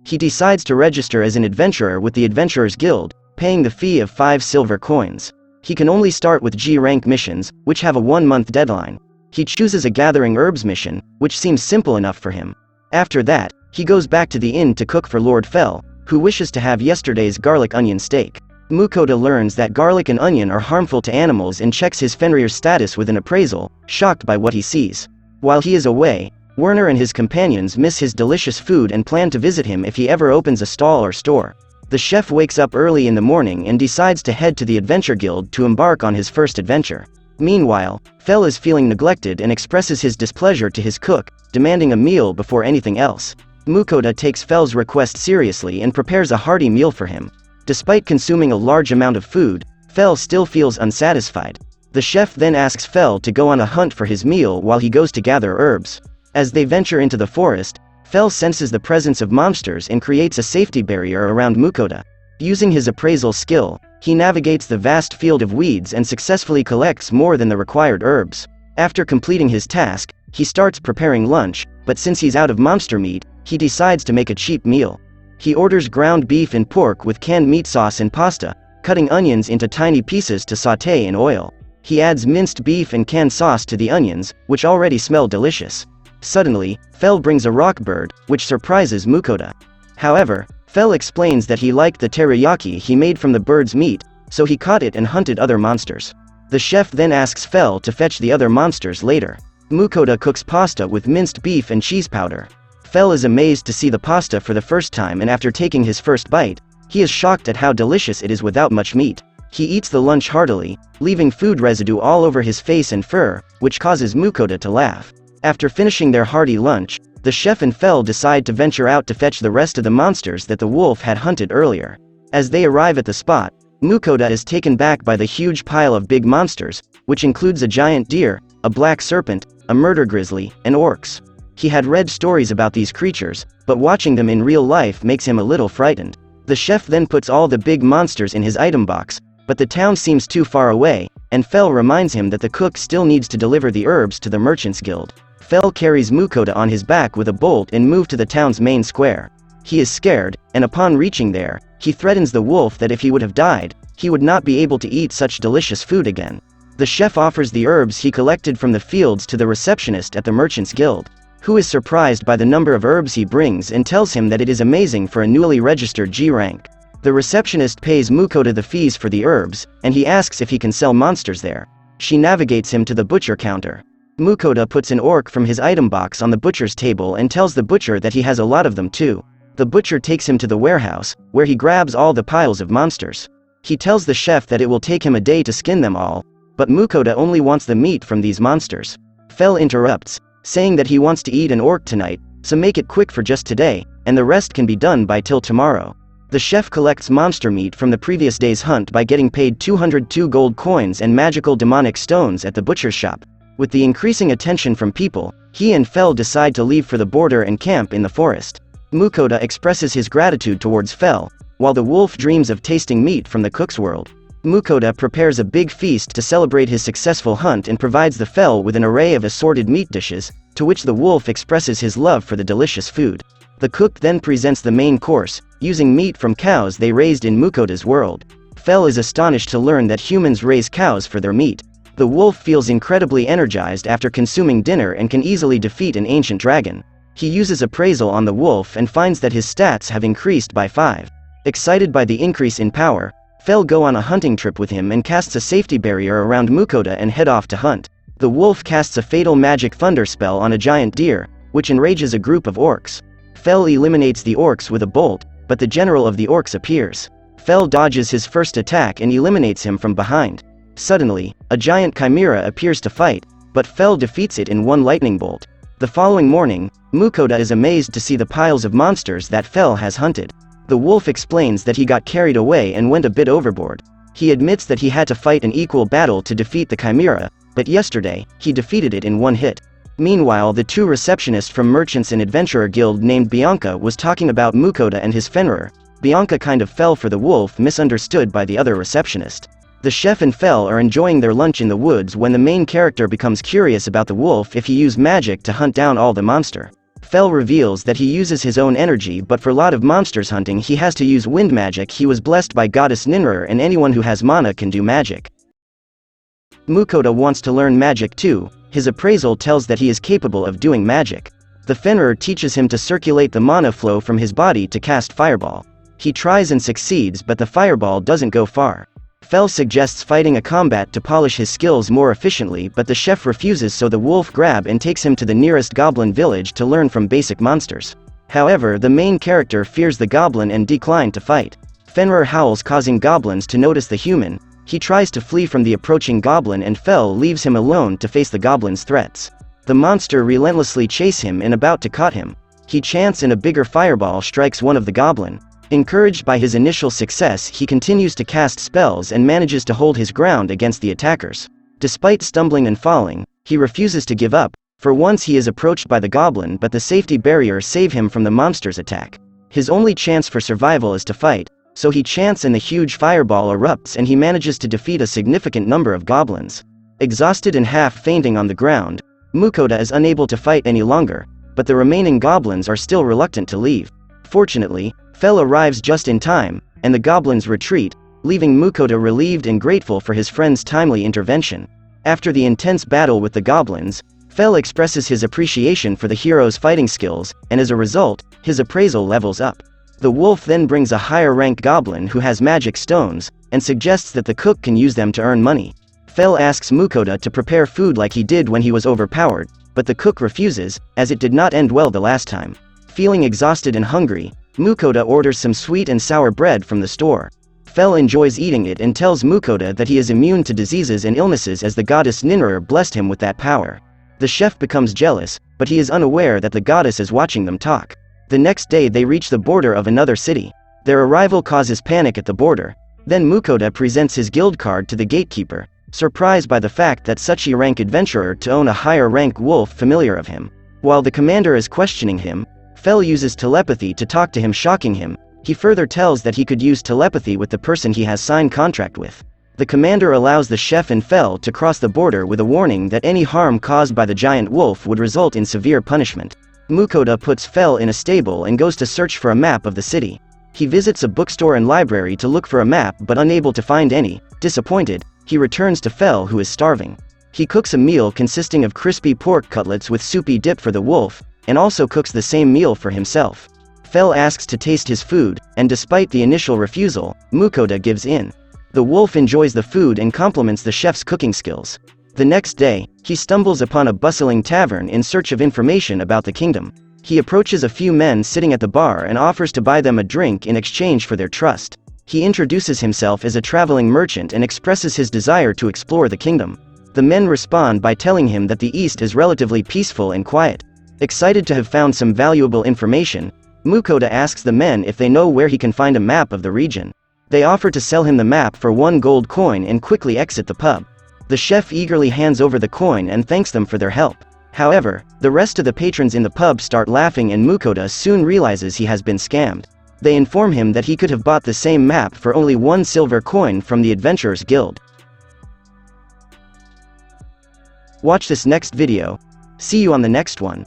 He decides to register as an adventurer with the Adventurers Guild, paying the fee of 5 silver coins. He can only start with G-rank missions, which have a 1-month deadline. He chooses a gathering herbs mission, which seems simple enough for him. After that, he goes back to the inn to cook for Lord Fell, who wishes to have yesterday's garlic onion steak. Mukuoda learns that garlic and onion are harmful to animals and checks his Fenrir's status with an appraisal, shocked by what he sees. While he is away, Werner and his companions miss his delicious food and plan to visit him if he ever opens a stall or store. The chef wakes up early in the morning and decides to head to the Adventure Guild to embark on his first adventure. Meanwhile, Fell is feeling neglected and expresses his displeasure to his cook, demanding a meal before anything else. Mukuoda takes Fell's request seriously and prepares a hearty meal for him. Despite consuming a large amount of food, Fell still feels unsatisfied. The chef then asks Fell to go on a hunt for his meal while he goes to gather herbs. As they venture into the forest, Fell senses the presence of monsters and creates a safety barrier around Mukuoda. Using his appraisal skill, he navigates the vast field of weeds and successfully collects more than the required herbs. After completing his task, he starts preparing lunch, but since he's out of monster meat, he decides to make a cheap meal. He orders ground beef and pork with canned meat sauce and pasta, cutting onions into tiny pieces to sauté in oil. He adds minced beef and canned sauce to the onions, which already smell delicious. Suddenly, Fell brings a rock bird, which surprises Mukuoda. However, Fell explains that he liked the teriyaki he made from the bird's meat, so he caught it and hunted other monsters. The chef then asks Fell to fetch the other monsters later. Mukuoda cooks pasta with minced beef and cheese powder. Fell is amazed to see the pasta for the first time, and after taking his first bite, he is shocked at how delicious it is without much meat. He eats the lunch heartily, leaving food residue all over his face and fur, which causes Mukuoda to laugh. After finishing their hearty lunch, the chef and Fell decide to venture out to fetch the rest of the monsters that the wolf had hunted earlier. As they arrive at the spot, Mukuoda is taken back by the huge pile of big monsters, which includes a giant deer, a black serpent, a murder grizzly, and orcs. He had read stories about these creatures, but watching them in real life makes him a little frightened. The chef then puts all the big monsters in his item box, but the town seems too far away, and Fell reminds him that the cook still needs to deliver the herbs to the Merchants Guild. Fell carries Mukuoda on his back with a bolt and moves to the town's main square. He is scared, and upon reaching there, he threatens the wolf that if he would have died, he would not be able to eat such delicious food again. The chef offers the herbs he collected from the fields to the receptionist at the Merchants Guild, who is surprised by the number of herbs he brings and tells him that it is amazing for a newly registered G rank. The receptionist pays Mukuoda the fees for the herbs, and he asks if he can sell monsters there. She navigates him to the butcher counter. Mukuoda puts an orc from his item box on the butcher's table and tells the butcher that he has a lot of them too. The butcher takes him to the warehouse, where he grabs all the piles of monsters. He tells the chef that it will take him a day to skin them all, but Mukuoda only wants the meat from these monsters. Fell interrupts, saying that he wants to eat an orc tonight, so make it quick for just today, and the rest can be done by till tomorrow. The chef collects monster meat from the previous day's hunt by getting paid 202 gold coins and magical demonic stones at the butcher's shop. With the increasing attention from people, he and Fell decide to leave for the border and camp in the forest. Mukuoda expresses his gratitude towards Fell, while the wolf dreams of tasting meat from the cook's world. Mukuoda prepares a big feast to celebrate his successful hunt and provides the Fell with an array of assorted meat dishes, to which the wolf expresses his love for the delicious food. The cook then presents the main course, using meat from cows they raised in Mukuoda's world. Fell is astonished to learn that humans raise cows for their meat. The wolf feels incredibly energized after consuming dinner and can easily defeat an ancient dragon. He uses appraisal on the wolf and finds that his stats have increased by 5. Excited by the increase in power, Fell go on a hunting trip with him and casts a safety barrier around Mukuoda and head off to hunt. The wolf casts a fatal magic thunder spell on a giant deer, which enrages a group of orcs. Fell eliminates the orcs with a bolt, but the general of the orcs appears. Fell dodges his first attack and eliminates him from behind. Suddenly, a giant chimera appears to fight, but Fell defeats it in one lightning bolt. The following morning, Mukuoda is amazed to see the piles of monsters that Fell has hunted. The wolf explains that he got carried away and went a bit overboard. He admits that he had to fight an equal battle to defeat the chimera, but yesterday, he defeated it in one hit. Meanwhile, the two receptionists from Merchants and Adventurer Guild named Bianca was talking about Mukuoda and his Fenrir. Bianca kind of fell for the wolf, misunderstood by the other receptionist. The chef and Fell are enjoying their lunch in the woods when the main character becomes curious about the wolf if he used magic to hunt down all the monster. Fel reveals that he uses his own energy, but for lot of monsters hunting he has to use wind magic. He was blessed by goddess Ninra, and anyone who has mana can do magic. Mukuoda wants to learn magic too. His appraisal tells that he is capable of doing magic. The Fenrir teaches him to circulate the mana flow from his body to cast fireball. He tries and succeeds, but the fireball doesn't go far. Fel suggests fighting a combat to polish his skills more efficiently, but the chef refuses, so the wolf grabs and takes him to the nearest goblin village to learn from basic monsters. However, the main character fears the goblin and declines to fight. Fenrir howls, causing goblins to notice the human. He tries to flee from the approaching goblin, and Fel leaves him alone to face the goblin's threats. The monster relentlessly chases him and about to caught him. He chants and a bigger fireball strikes one of the goblin. Encouraged by his initial success, he continues to cast spells and manages to hold his ground against the attackers. Despite stumbling and falling, he refuses to give up. For once he is approached by the goblin, but the safety barrier saves him from the monster's attack. His only chance for survival is to fight, so he chants and the huge fireball erupts and he manages to defeat a significant number of goblins. Exhausted and half fainting on the ground, Mukuoda is unable to fight any longer, but the remaining goblins are still reluctant to leave. Fortunately, Fel arrives just in time, and the goblins retreat, leaving Mukuoda relieved and grateful for his friend's timely intervention. After the intense battle with the goblins, Fel expresses his appreciation for the hero's fighting skills, and as a result, his appraisal levels up. The wolf then brings a higher-ranked goblin who has magic stones, and suggests that the cook can use them to earn money. Fel asks Mukuoda to prepare food like he did when he was overpowered, but the cook refuses, as it did not end well the last time. Feeling exhausted and hungry, Mukuoda orders some sweet and sour bread from the store. Fel enjoys eating it and tells Mukuoda that he is immune to diseases and illnesses as the goddess Ninra blessed him with that power. The chef becomes jealous, but he is unaware that the goddess is watching them talk. The next day they reach the border of another city. Their arrival causes panic at the border. Then Mukuoda presents his guild card to the gatekeeper, surprised by the fact that such a rank adventurer to own a higher rank wolf familiar of him. While the commander is questioning him, Fel uses telepathy to talk to him, shocking him. He further tells that he could use telepathy with the person he has signed contract with. The commander allows the chef and Fel to cross the border with a warning that any harm caused by the giant wolf would result in severe punishment. Mukuoda puts Fel in a stable and goes to search for a map of the city. He visits a bookstore and library to look for a map, but unable to find any. Disappointed, he returns to Fel, who is starving. He cooks a meal consisting of crispy pork cutlets with soupy dip for the wolf, and also cooks the same meal for himself. Fel asks to taste his food, and despite the initial refusal, Mukuoda gives in. The wolf enjoys the food and compliments the chef's cooking skills. The next day, he stumbles upon a bustling tavern in search of information about the kingdom. He approaches a few men sitting at the bar and offers to buy them a drink in exchange for their trust. He introduces himself as a traveling merchant and expresses his desire to explore the kingdom. The men respond by telling him that the east is relatively peaceful and quiet. Excited to have found some valuable information, Mukuoda asks the men if they know where he can find a map of the region. They offer to sell him the map for 1 gold coin and quickly exit the pub. The chef eagerly hands over the coin and thanks them for their help. However, the rest of the patrons in the pub start laughing, and Mukuoda soon realizes he has been scammed. They inform him that he could have bought the same map for only 1 silver coin from the Adventurers Guild. Watch this next video. See you on the next one.